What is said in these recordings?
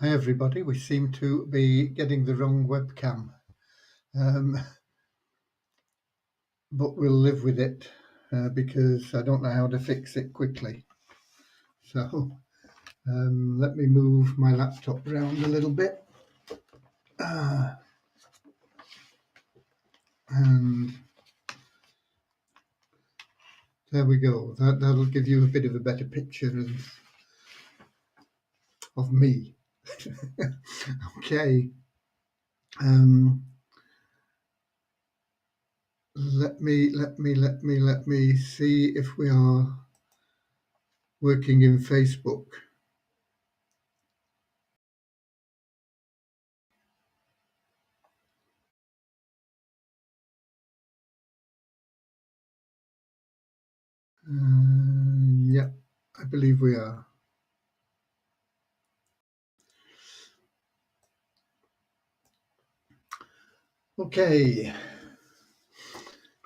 Hi everybody, we seem to be getting the wrong webcam, but we'll live with it because I don't know how to fix it quickly. So let me move my laptop around a little bit. And there we go. That'll give you a bit of a better picture of me. Okay. Let me see if we are working in Facebook. Yeah, I believe we are. Okay.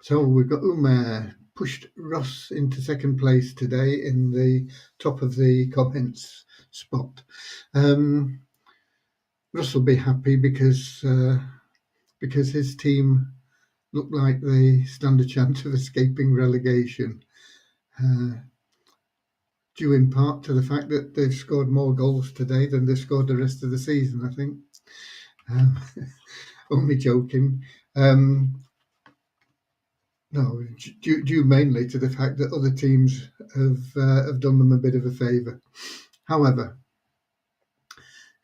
So we've got Umair pushed Ross into second place today in the top of the comments spot. Ross will be happy because his team look like they stand a chance of escaping relegation, due in part to the fact that they've scored more goals today than they've scored the rest of the season, I think. Only joking. No, due mainly to the fact that other teams have done them a bit of a favour. However,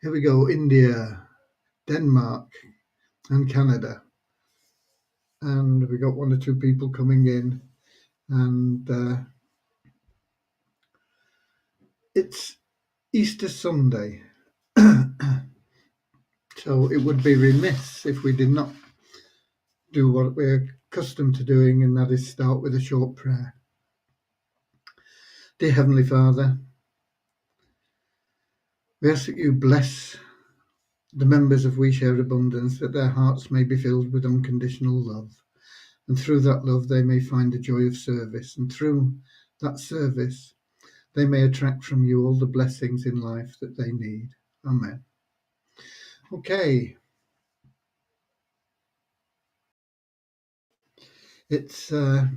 here we go: India, Denmark, and Canada, and we got one or two people coming in, and it's Easter Sunday, so it would be remiss if we did not do what we're accustomed to doing, and that is start with a short prayer. Dear Heavenly Father, we ask that you bless the members of We Share Abundance, that their hearts may be filled with unconditional love, and through that love they may find the joy of service, and through that service they may attract from you all the blessings in life that they need. Amen. Okay. It's a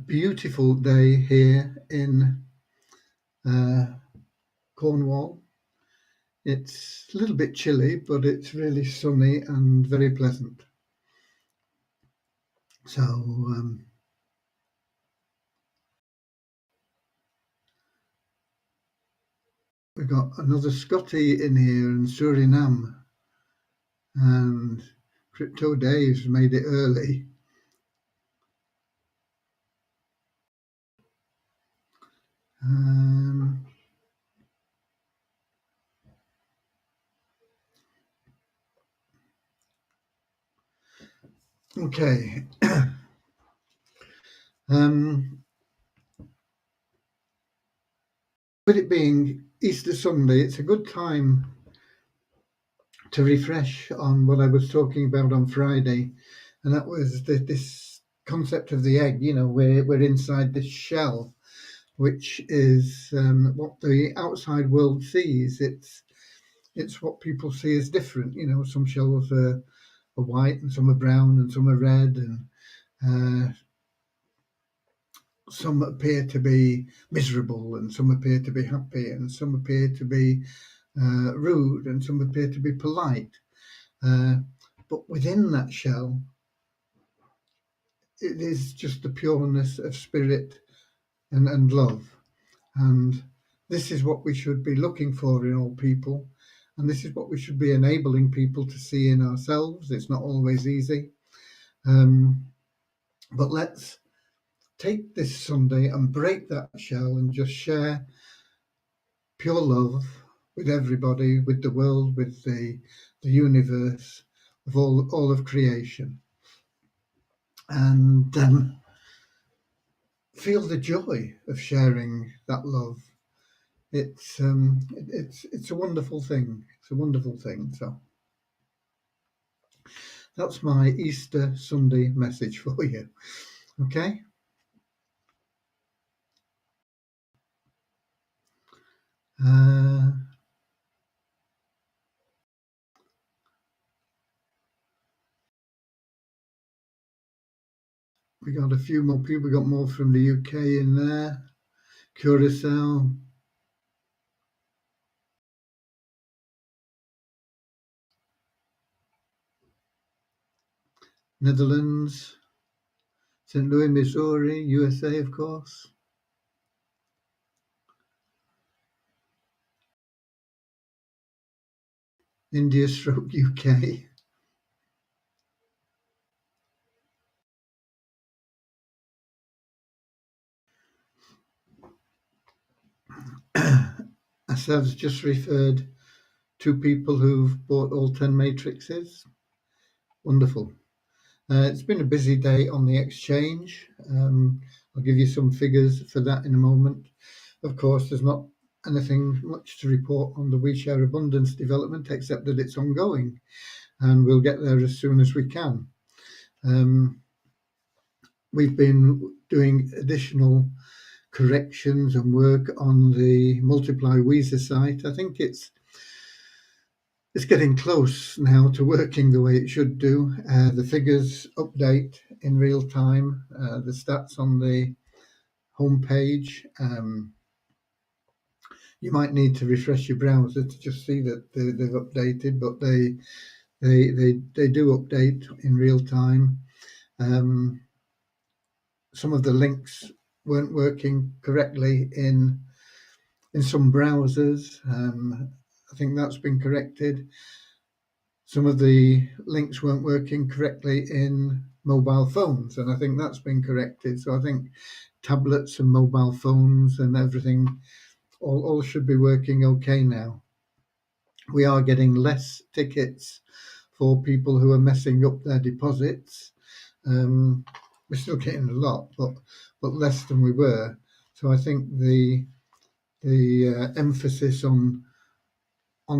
beautiful day here in Cornwall. It's a little bit chilly, but it's really sunny and very pleasant. So we've got another Scotty in here in Suriname, and Crypto Dave's made it early. Okay. With it being Easter Sunday, it's a good time to refresh on what I was talking about on Friday, and that was this concept of the egg. You know, we're inside this shell, which is what the outside world sees. It's what people see as different. You know, some shells are white, and some are brown, and some are red, and some appear to be miserable, and some appear to be happy, and some appear to be rude, and some appear to be polite. But within that shell, it is just the pureness of spirit and love. And this is what we should be looking for in all people. And this is what we should be enabling people to see in ourselves. It's not always easy. But let's take this Sunday and break that shell and just share pure love with everybody, with the world, with the universe, with all of creation. And feel the joy of sharing that love. It's a wonderful thing. It's a wonderful thing. So that's my Easter Sunday message for you. Okay. We got a few more people. We got more from the UK in there. Curacao. Netherlands. St. Louis, Missouri, USA, of course. India stroke UK. Asav's just referred 2 people who've bought all 10 matrices. Wonderful. It's been a busy day on the exchange. I'll give you some figures for that in a moment. Of course, there's not anything much to report on the WeShare Abundance development except that it's ongoing, and we'll get there as soon as we can. We've been doing additional corrections and work on the Multiply Weezer site. I think it's getting close now to working the way it should do. The figures update in real time, the stats on the homepage. You might need to refresh your browser to just see that they've updated, but they do update in real time. Some of the links weren't working correctly in some browsers. I think that's been corrected. Some of the links weren't working correctly in mobile phones, and I think that's been corrected. So I think tablets and mobile phones and everything all should be working okay now. We are getting less tickets for people who are messing up their deposits. We're still getting a lot, but less than we were. So I think the emphasis on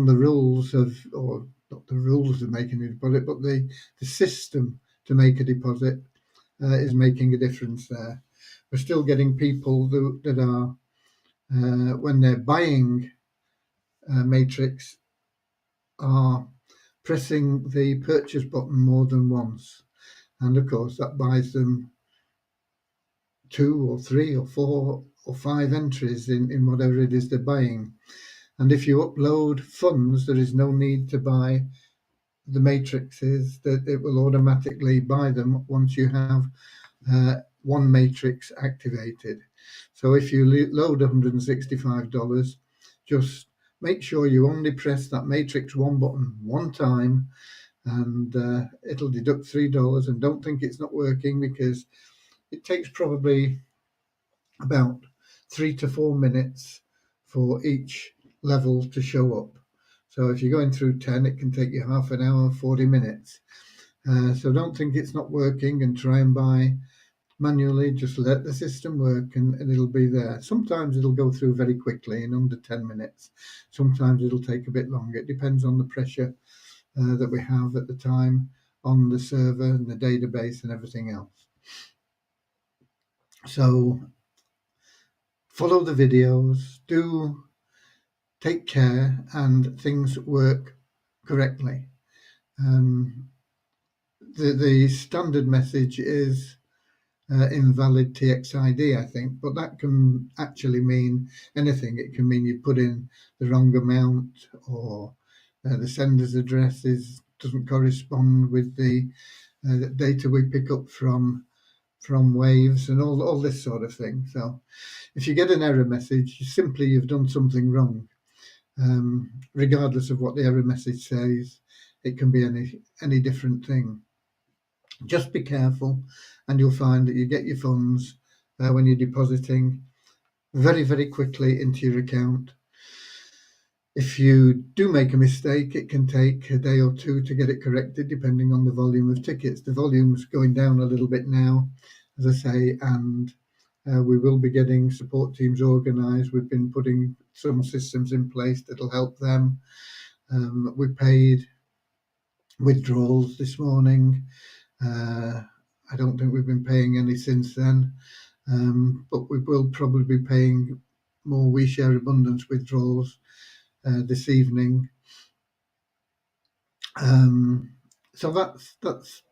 the rules of, or not the rules of making a deposit, but the system to make a deposit is making a difference there. We're still getting people that are, when they're buying Matrix, are pressing the purchase button more than once. And of course, that buys them 2 or 3 or 4 or 5 entries in whatever it is they're buying. And if you upload funds, there is no need to buy the matrices, that it will automatically buy them once you have one matrix activated. So if you load $165, just make sure you only press that matrix 1 button one time, and it'll deduct $3. And don't think it's not working, because it takes probably about 3 to 4 minutes for each level to show up. So if you're going through 10, it can take you half an hour, 40 minutes. So don't think it's not working and try and buy manually. Just let the system work, and it'll be there. Sometimes it'll go through very quickly in under 10 minutes. Sometimes it'll take a bit longer. It depends on the pressure that we have at the time on the server and the database and everything else. So follow the videos, do take care, and things work correctly. The standard message is invalid TXID, I think, but that can actually mean anything. It can mean you put in the wrong amount, or the sender's address doesn't correspond with the data we pick up from Waves, and all this sort of thing. So if you get an error message, simply you've done something wrong. Regardless of what the error message says, it can be any different thing. Just be careful, and you'll find that you get your funds when you're depositing very, very quickly into your account. If you do make a mistake, it can take a day or 2 to get it corrected, depending on the volume of tickets. The volume's going down a little bit now, as I say, and we will be getting support teams organised. We've been putting some systems in place that'll help them. We paid withdrawals this morning. I don't think we've been paying any since then, but we will probably be paying more WeShare Abundance withdrawals this evening. So that's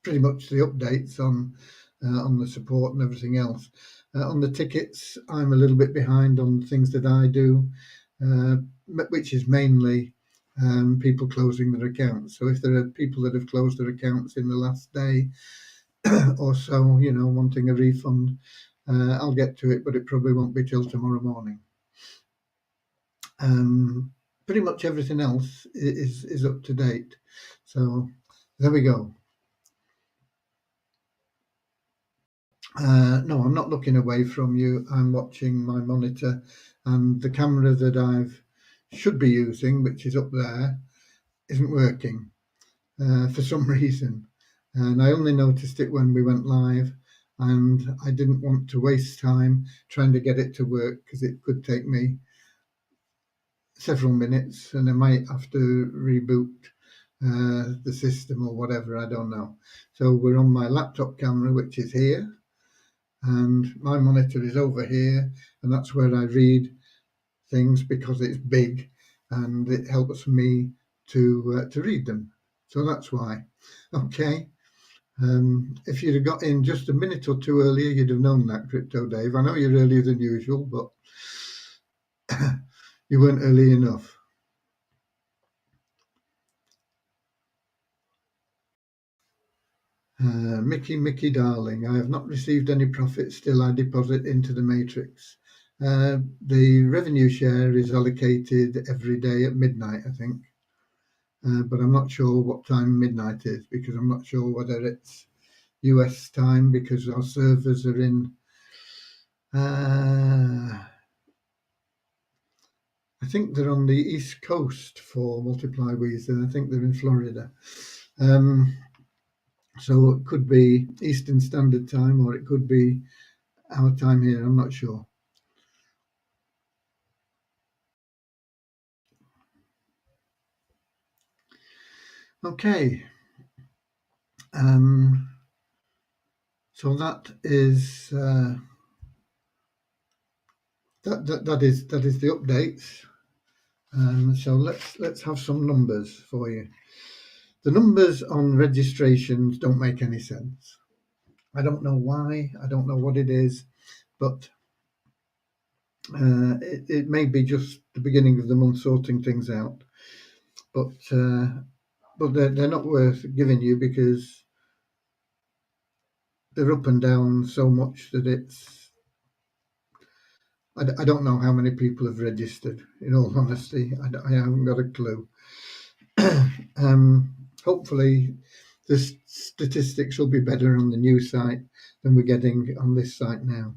pretty much the updates on on the support and everything else. On the tickets, I'm a little bit behind on the things that I do, which is mainly people closing their accounts. So if there are people that have closed their accounts in the last day or so, wanting a refund, I'll get to it, but it probably won't be till tomorrow morning. Pretty much everything else is up to date. So there we go. No, I'm not looking away from you. I'm watching my monitor, and the camera that I've should be using, which is up there, isn't working for some reason. And I only noticed it when we went live, and I didn't want to waste time trying to get it to work because it could take me several minutes, and I might have to reboot the system or whatever. I don't know. So we're on my laptop camera, which is here, and my monitor is over here, and that's where I read things because it's big and it helps me to read them. So that's why. Okay. If you'd have got in just a minute or two earlier, you'd have known that, Crypto Dave. I know you're earlier than usual, but you weren't early enough. Mickey, darling, I have not received any profit. Still, I deposit into the matrix. The revenue share is allocated every day at midnight, I think. But I'm not sure what time midnight is because I'm not sure whether it's US time because our servers are in. I think they're on the East Coast for Multiply Weezer. I think they're in Florida. So it could be Eastern Standard Time or it could be our time here. I'm not sure. Okay. So that is that is the updates. So let's have some numbers for you. The numbers on registrations don't make any sense. I don't know why. I don't know what it is, but it may be just the beginning of the month sorting things out. But they're not worth giving you because they're up and down so much that it's. I don't know how many people have registered. In all honesty, I haven't got a clue. Hopefully, the statistics will be better on the new site than we're getting on this site now.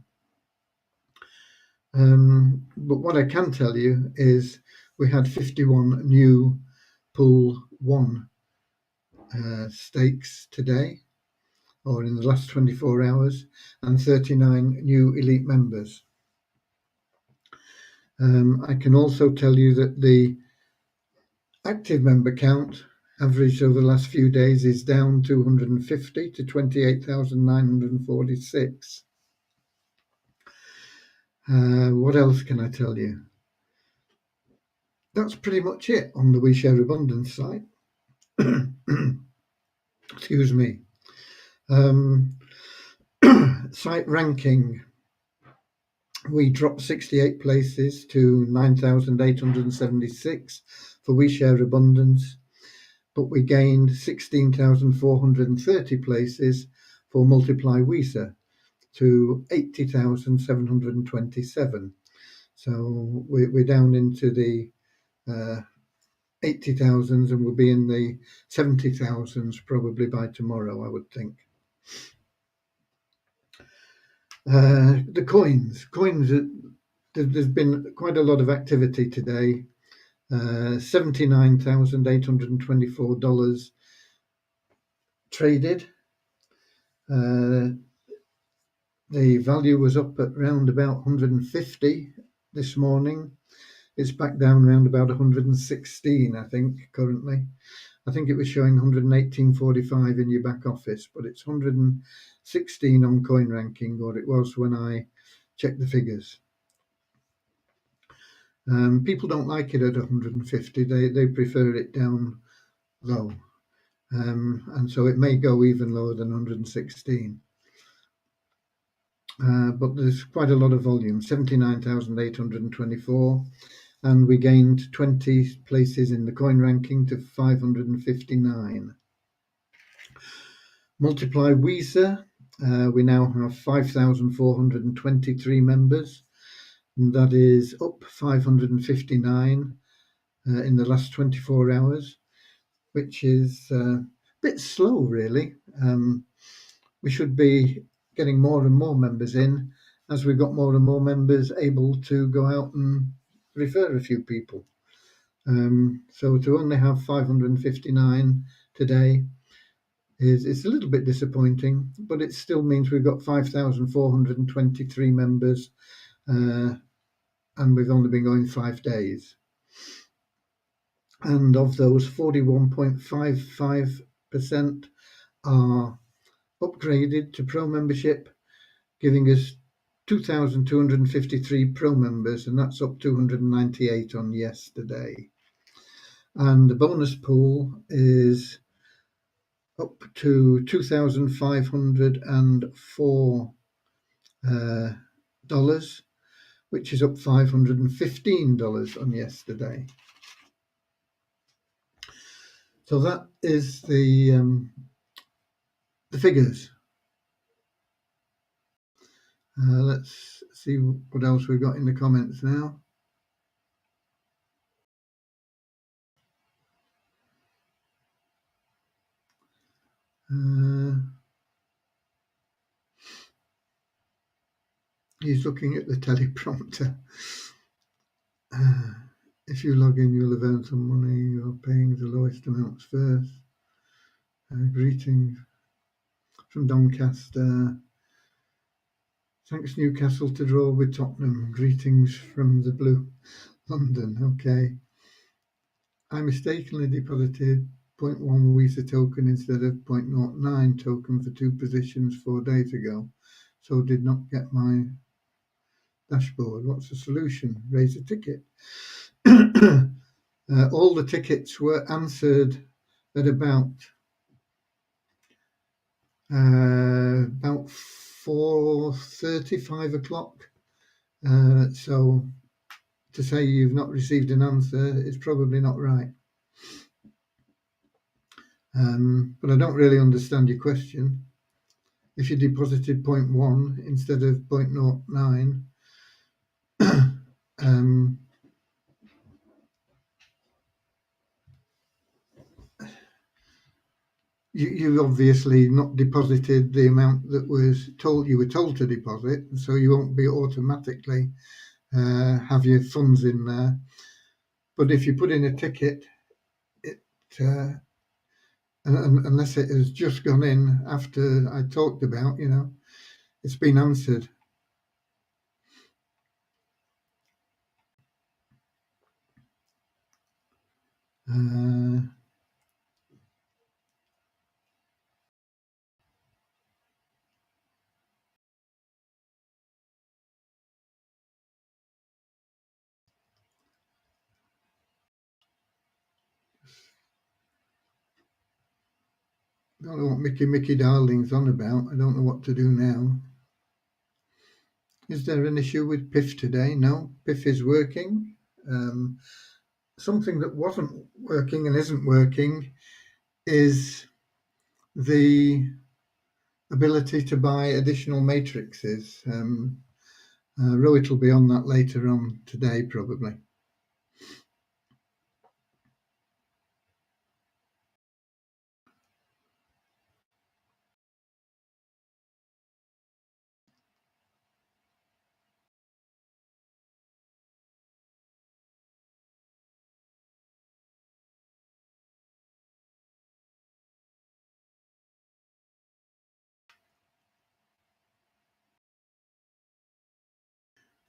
But what I can tell you is we had 51 new Pool 1 stakes today, or in the last 24 hours, and 39 new elite members. I can also tell you that the active member count averaged over the last few days is down 250 to 28,946. What else can I tell you? That's pretty much it on the WeShare Abundance site. Excuse me. Site ranking. We dropped 68 places to 9,876 for WeShare Abundance, but we gained 16,430 places for Multiply Weezer to 80,727. So we're down into the 80,000s and we'll be in the 70,000s probably by tomorrow, I would think. The coins, there's been quite a lot of activity today. $79,824 traded. The value was up at round about 150 this morning. It's back down around about 116, I think, currently. I think it was showing 118.45 in your back office, but it's 116 on coin ranking, or it was when I checked the figures. People don't like it at 150. They prefer it down low. And so it may go even lower than 116. but there's quite a lot of volume, 79,824, and we gained 20 places in the coin ranking to 559. Multiply Weezer, we now have 5,423 members, and that is up 559 in the last 24 hours, which is a bit slow, really. We should be getting more and more members in as we've got more and more members able to go out and refer a few people. So to only have 559 today is a little bit disappointing, but it still means we've got 5,423 members, and we've only been going 5 days. And of those, 41.55% are upgraded to Pro membership, giving us 2,253 Pro members, and that's up 298 on yesterday. And the bonus pool is up to $2,504, which is up $515 on yesterday. So that is the figures. Let's see what else we've got in the comments now. He's looking at the teleprompter. If you log in, you'll have earned some money. You're paying the lowest amounts first. Greetings from Doncaster. Thanks, Newcastle, to draw with Tottenham. Greetings from the blue London. Okay. I mistakenly deposited 0.1 Weezer token instead of 0.09 token for 2 positions 4 days ago, so did not get my dashboard. What's the solution? Raise a ticket. All the tickets were answered at about 4:30, 5 o'clock. So to say you've not received an answer is probably not right. But I don't really understand your question. If you deposited 0.1 instead of 0.09, you obviously not deposited the amount that was told you were told to deposit, so you won't be automatically have your funds in there. But if you put in a ticket, unless it has just gone in after I talked about, it's been answered. I don't know what Mickey Darling's on about. I don't know what to do now. Is there an issue with PIF today? No, PIF is working. Something that wasn't working and isn't working is the ability to buy additional matrices. Rohit will be on that later on today, probably.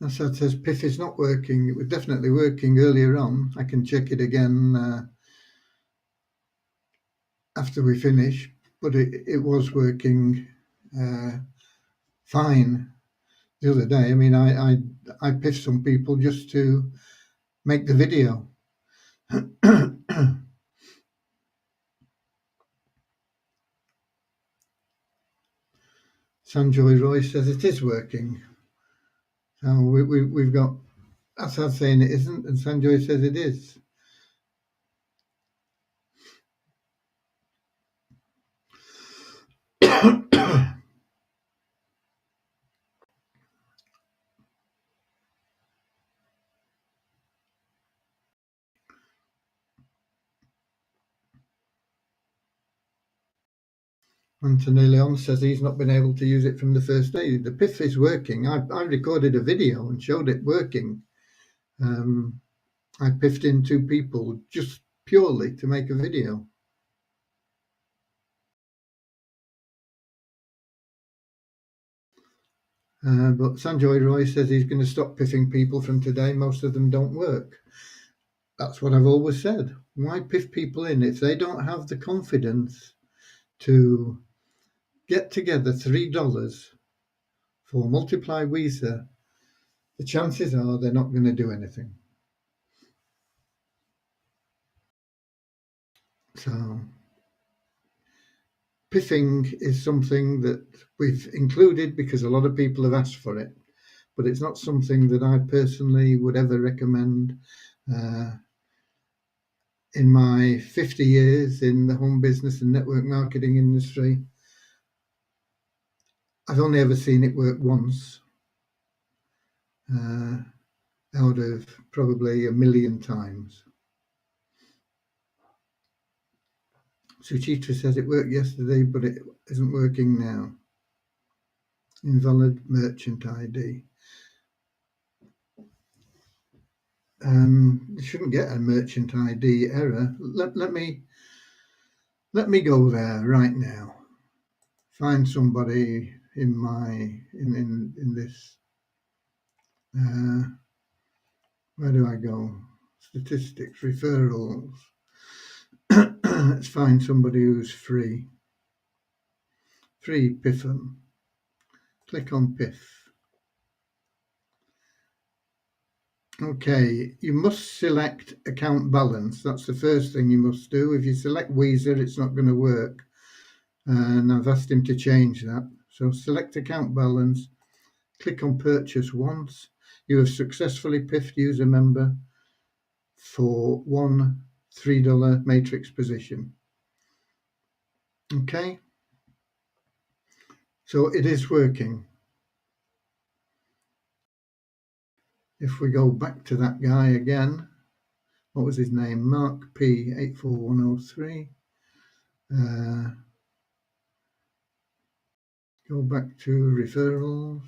Assad says PIF is not working. It was definitely working earlier on. I can check it again after we finish, but it was working fine the other day. I mean, I PIFed some people just to make the video. Sanjoy Roy says it is working. So we've got Assad saying it isn't, and Sanjoy says it is. Anthony Leon says he's not been able to use it from the first day. The PIF is working. I recorded a video and showed it working. I piffed in 2 people just purely to make a video. But Sanjoy Roy says he's going to stop piffing people from today. Most of them don't work. That's what I've always said. Why piff people in if they don't have the confidence to get together $3 for Multiply Weezer? The chances are they're not going to do anything. So piffing is something that we've included because a lot of people have asked for it, but it's not something that I personally would ever recommend. In my 50 years in the home business and network marketing industry, I've only ever seen it work once out of probably 1,000,000 times. Suchitra says it worked yesterday, but it isn't working now. Invalid merchant ID. You shouldn't get a merchant ID error. Let me go there right now. Find somebody in this. Where do I go? Statistics, referrals. Let's find somebody who's free. Free Piffum. Click on Piff. Okay, you must select account balance. That's the first thing you must do. If you select Weezer, it's not going to work. And I've asked him to change that. So select account balance. Click on purchase once. You have successfully piffed user member for one $3 matrix position. Okay, so it is working. If we go back to that guy again, what was his name? Mark P 84103. Go back to referrals.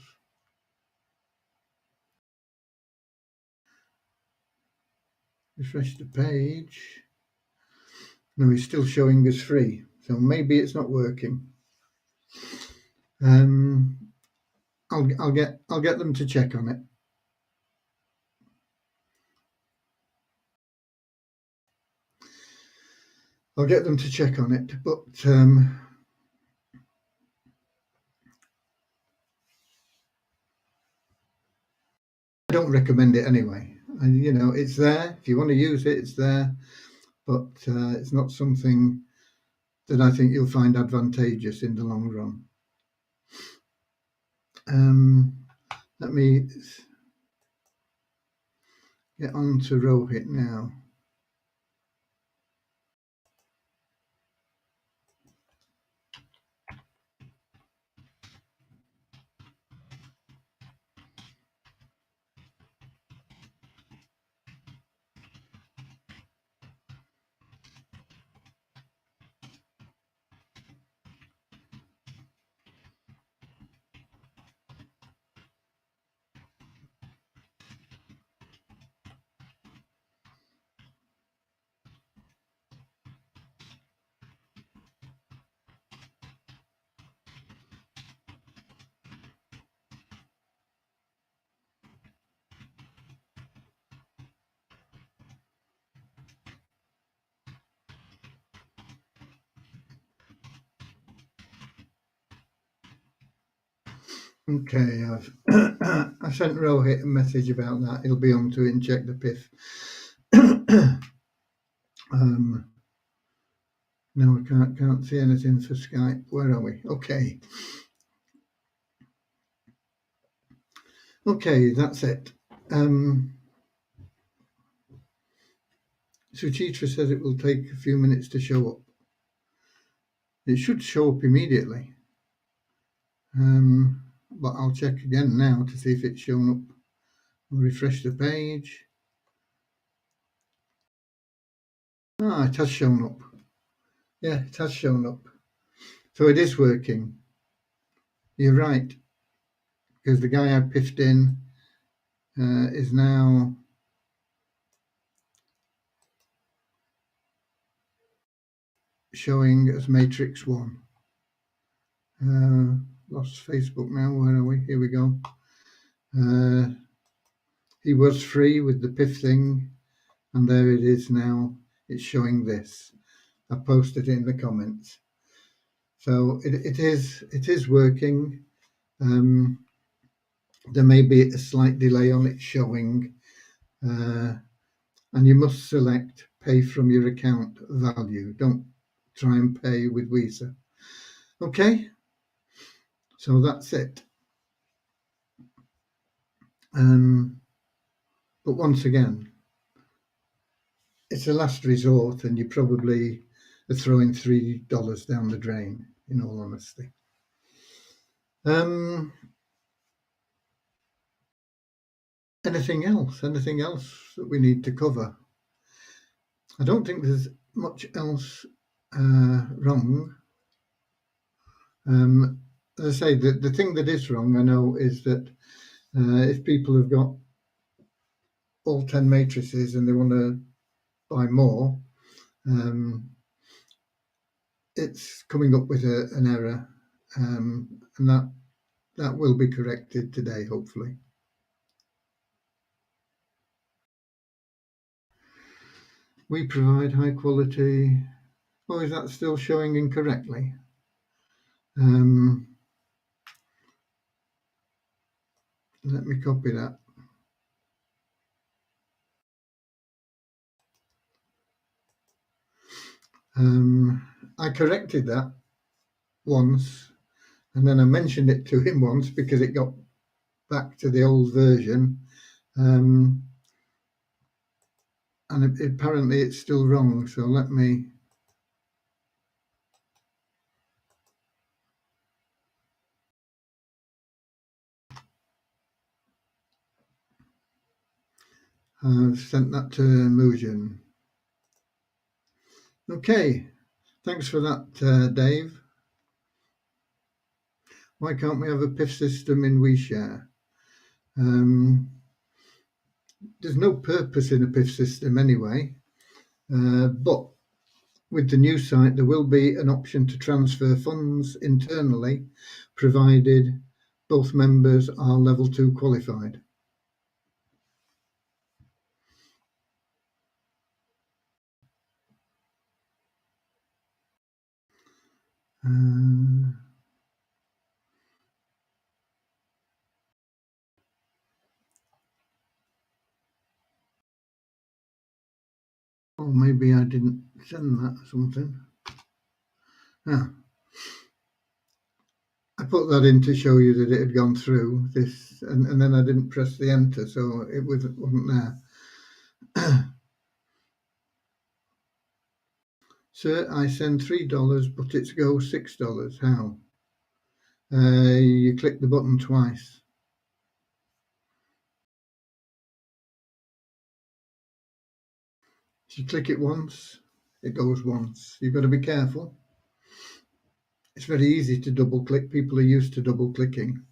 Refresh the page. No, he's still showing us free, so maybe it's not working. I'll get them to check on it. I'll get them to check on it, but I don't recommend it anyway. And it's there. If you want to use it, it's there, but it's not something that I think you'll find advantageous in the long run. Let me get on to Rohit now. Okay, I sent Rohit a message about that. He'll be on to it and check the PIF. No, I can't see anything for Skype. Where are we? Okay. Okay, that's it. Suchitra says it will take a few minutes to show up. It should show up immediately. But I'll check again now to see if it's shown up. I'll refresh the page. It has shown up. Yeah, it has shown up. So it is working. You're right, because the guy I piffed in is now showing as Matrix 1. Lost Facebook now. Where are we? Here we go. He was free with the piff thing, and there it is now. It's showing this. I posted it in the comments. So it is working. There may be a slight delay on it showing, and you must select pay from your account value. Don't try and pay with Visa. Okay, so that's it. But once again, it's a last resort, and you probably are throwing $3 down the drain, in all honesty. Anything else? Anything else that we need to cover? I don't think there's much else wrong. As I say, the thing that is wrong, I know, is that if people have got all 10 matrices and they want to buy more, it's coming up with an error, and that will be corrected today, hopefully. We provide high quality. Oh, is that still showing incorrectly? Let me copy that. I corrected that once, and then I mentioned it to him once because it got back to the old version, and apparently it's still wrong. So let me. I've sent that to Mujan. Okay, thanks for that, Dave. Why can't we have a PIF system in WeShare? There's no purpose in a PIF system anyway, but with the new site, there will be an option to transfer funds internally, provided both members are level 2 qualified. Or maybe I didn't send that or something. I put that in to show you that it had gone through this, and then I didn't press the enter, so it wasn't there. Sir, I send $3, but it's go $6. How? You click the button twice. If you click it once, it goes once. You've got to be careful. It's very easy to double click. People are used to double clicking.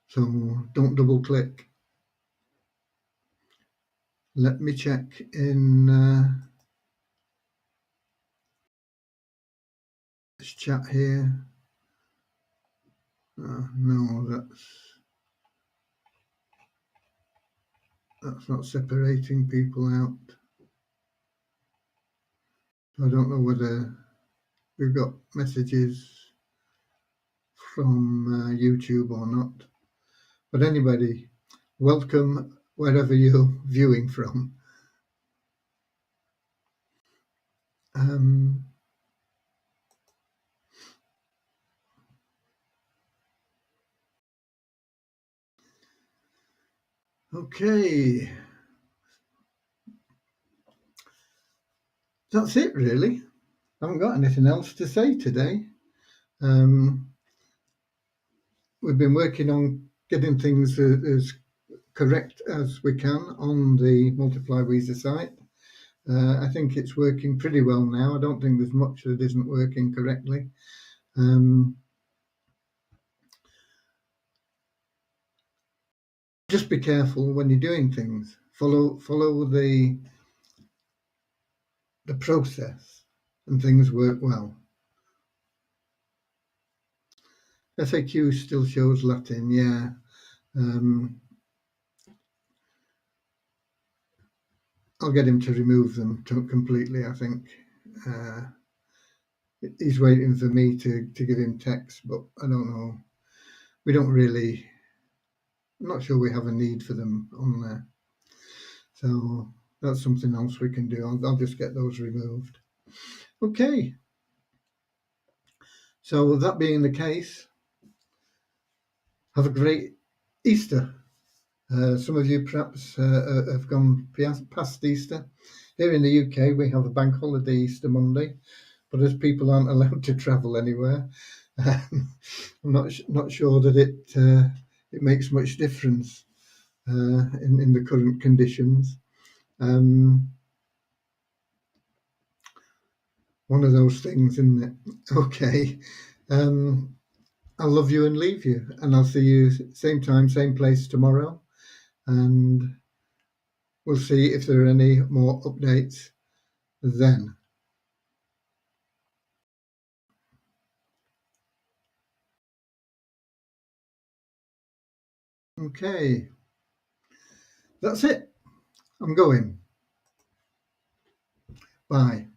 So don't double click. Let me check in this chat here. No, that's not separating people out. I don't know whether we've got messages from YouTube or not. But anybody, welcome wherever you're viewing from. Okay, that's it really. I haven't got anything else to say today. Um, we've been working on getting things as correct as we can on the Multiply Weezer site. I think it's working pretty well now. I don't think there's much that isn't working correctly. Just be careful when you're doing things. Follow the process, and things work well. FAQ still shows Latin, yeah. I'll get him to remove them completely, I think. He's waiting for me to give him text, but I don't know. We don't really, I'm not sure we have a need for them on there. So that's something else we can do. I'll just get those removed. Okay. So that being the case, have a great Easter. Some of you perhaps have gone past Easter. Here in the UK, we have a bank holiday Easter Monday, but as people aren't allowed to travel anywhere, I'm not sure that it makes much difference in the current conditions. One of those things, isn't it? Okay. I'll love you and leave you, and I'll see you same time, same place tomorrow, and we'll see if there are any more updates then. Okay, that's it. I'm going. Bye.